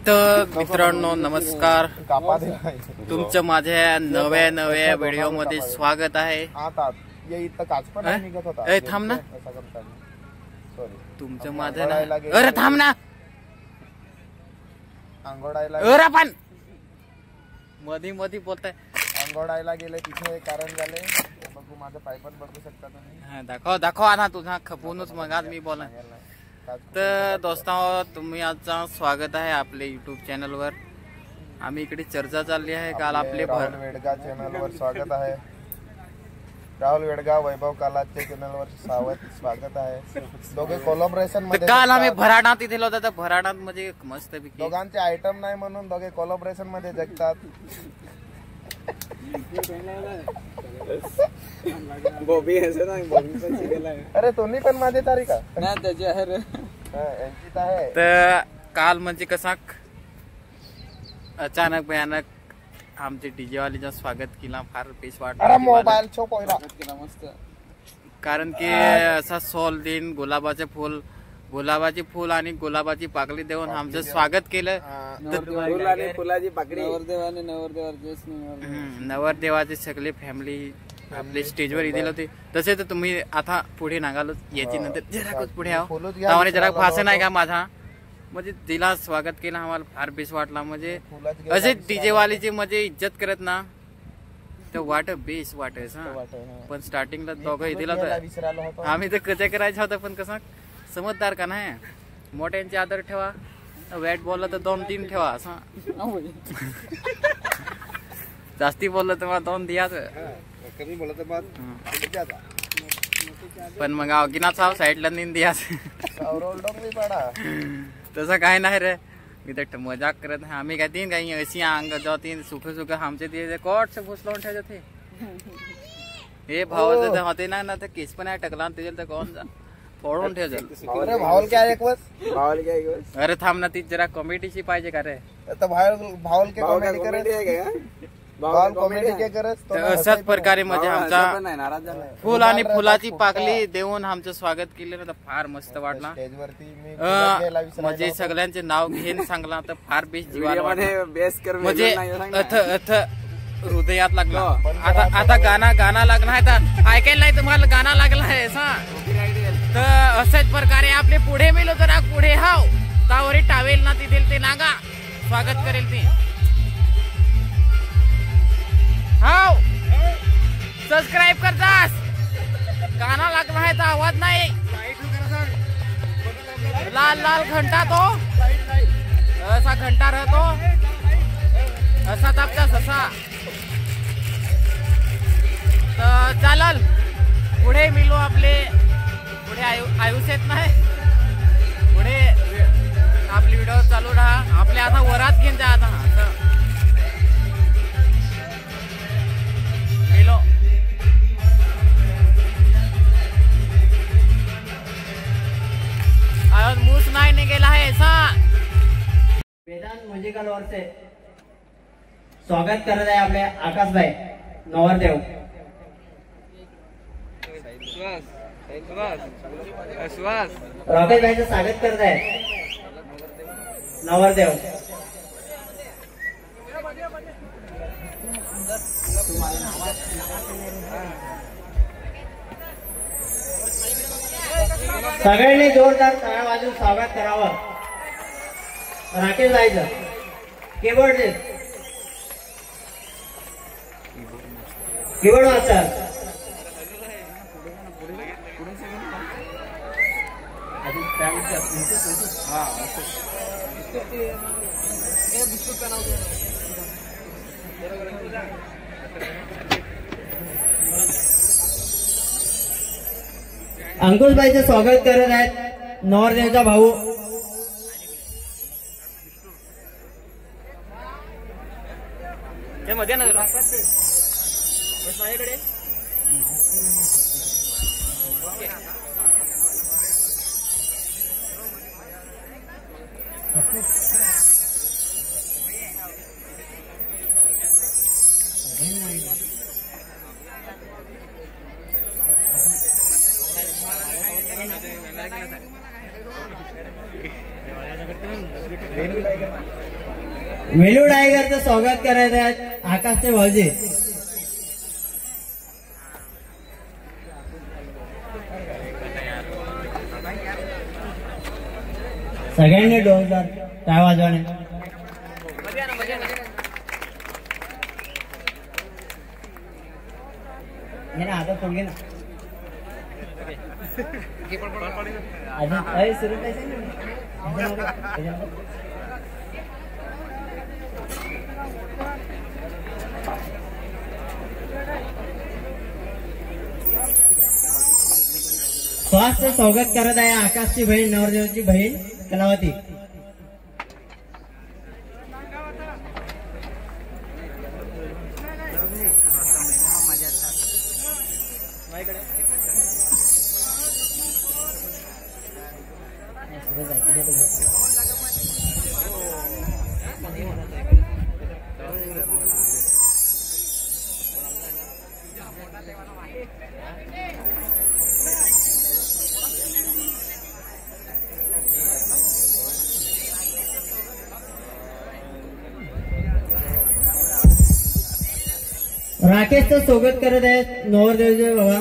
तर मित्रांनो नमस्कार, तुमचं माझ्या नव्या व्हिडिओ मध्ये स्वागत आहे. थांब ना, तुमचं माझं अरे थांब ना, अरे पण मधी मधी बोलताय. अंघोळायला गेले तिथे कारण झाले. बघू माझं पाय पण बघू शकता तुम्ही. दाखव आता तुझा खपूनच मग आज मी बोला. तर दोस्तांनो, तुम्ही आजचा स्वागत आहे आपले युट्यूब चॅनल वर. आम्ही इकडे चर्चा चालली आहे. काल आपले राहुल वेडगा चॅनल वर स्वागत आहे. राहुल वेडगा वैभव कालाचे चॅनल वर स्वागत आहे. दोघे कोलॅबोरेशन मध्ये. काल आम्ही भराडात इथे होता, तर भराडात म्हणजे मस्त दोघांचे आयटम नाही म्हणून दोघे कोलॅबोरेशन मध्ये जगतात. बॉबी ऐसे ना, बॉबी पण शिकला आहे. अरे तुम्ही पण माझे तारीख आहे ना त्याची आहे रे. यांची आहे. तर काल म्हणजे कसा अचानक भयानक आमचे डीजे वालीचं स्वागत केला. फार पेश वाटला. मोबाईल छो पहिला मस्त. कारण की असा सोल दिन गुलाबाचे फूल आणि गुलाबाची पाकळी देऊन आमचं स्वागत केलं. फुलाची पाकळी नवरदेवाचे सगळे फॅमिली आपले स्टेजवर येतील होते. तसे तर तुम्ही आता पुढे नागालो याची नंतर जरा पुढे आहो. जरा फास नाही का माझा, म्हणजे तिला स्वागत केलं. आम्हाला फार बेस वाटला. म्हणजे असे डीजे वालीची म्हणजे इज्जत करत ना, तर वाट बेस वाटस. पण स्टार्टिंगला दोघं येतील होतं. आम्ही तर कसे करायचं होतं, पण कसं समजदार का नाही. मोठ्यांचे आदर ठेवा, वॅट बोललं तर 2-3 ठेवा. असं जास्ती बोललं तर मला 2 द्यायचं. पण मग अवगिनाचा साईडला नीन द्यायचं. तसं काय नाही रे, मी तर मजाक करत नाही. आम्ही काय तीन काही अशी अंग जातीन सुख आमचे ते कोट से फुस लावून ठेवते. हे भाव होते ना तर केस पण आहे टकला त्याच्यात तर कोण जा फोडून ठेवतो. अरे थांब ना, ती जरा कॉमेडीची पाहिजे का रे. अशाच प्रकारे म्हणजे आमचा फुल आणि फुलाची पाकळी देऊन आमचं स्वागत केलं तर फार मस्त वाटला. म्हणजे सगळ्यांचे नाव घेऊन सांगला तर फार बेस जीवाला म्हणजे अथ हृदयात लागला. आता गाणं लागला आहे, तर ऐकायला नाही तुम्हाला गाणं लागला आहे. तर अशाच प्रकारे आपले पुढे मिलो तर पुढे हाव तावरी टावेल ना ती दिल ते नागा स्वागत करेल ती. हाव सबस्क्राईब करतास. गाणं लागला आहे तर आवाज नाही. लाल लाल घंटा तो असा घंटा राहतो, असा तापता ससा. तर चालल पुढे मिलो. आपले पुढे आयुष्यात नाही, पुढे आपली व्हिडिओ चालू राहा. आपल्या आता वरात घेऊन जा. आता मिलो मूस नाही निघेला आहे. वेदांत म्युझिकल वरचे स्वागत करत आहे आपले आकाशभाई नवरदेव. रॉकेश भाईचं स्वागत करत आहे नवरदेव. सगळ्यांनी जोरदार टाळ्या वाजवून स्वागत करावं. राकेश भाईचं कीबोर्ड मास्टर. अंकुशबाईचं स्वागत करत आहेत नवरदेवचा भाऊ. मध्ये ना वेलू टायगरचं स्वागत करायचं आहे आकाशचे भाऊजी. सगळ्यांनी डोलदार टाळ वाजवणे. आता पोळगे ना अजून सुरू स्वास्थ्य स्वागत करत आहे आकाशची बहीण नवरदेवाची बहीण कलावती. राकेशचं स्वागत करत आहेत नवरदेवचे बाबा.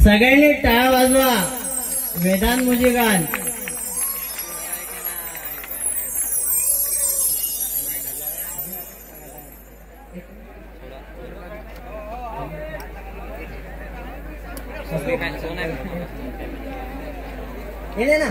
सगळ्यांनी टाळ्या वाजवा. वेदांत मुजिगान ये ना.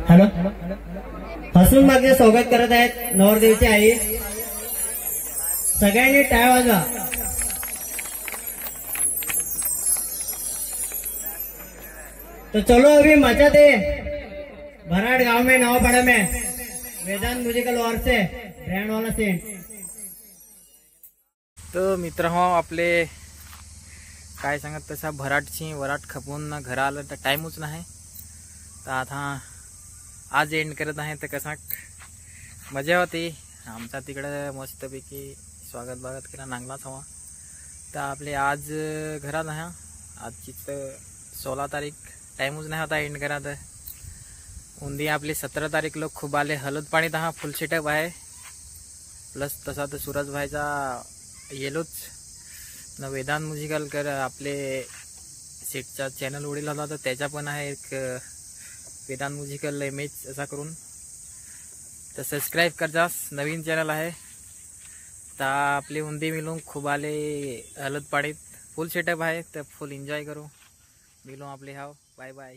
हॅलो. हसून मागे स्वागत करत आहेत नवरदेवची आई. सगळ्यांनी टाळ वाजवा. तो चलो अभी मचा दे भराड़ गांव में नवापाड़ा में वेदांत म्युझिकल वॉर से ब्रँड वाला सेंट. तर मित्र हो आपले काय सांगत तसा भराटची वराट खपून घरा आलं तर टाईमच नाही. तर आता आज एंड करत आहे. तर कसा मजा होती आमचा तिकडं मस्तपैकी स्वागत बागत केला नांगलाच हवा. तर आपले आज घरात आहे. आजची तर 16 तारीख टाईमच नाही होता एंड करा. तर उंदी आपली 17 तारीख लोक खूप आले. हलद पाणीत हा फुल सेटअप आहे. प्लस तसा तर सूरज भाईचा येलोच न वेदांत म्युझिकल कर आपले सेटचा चॅनल उडील होता. तर त्याचा पण आहे एक वेदांत म्युझिकल इमेज असा करून. तर सबस्क्राईब करजास. नवीन चॅनल आहे. तर आपली उंदी मिळून खूप आले हलद पाणीत फुल सेटअप आहे. तर फुल एन्जॉय करू. मिळून आपले हाव. Bye bye.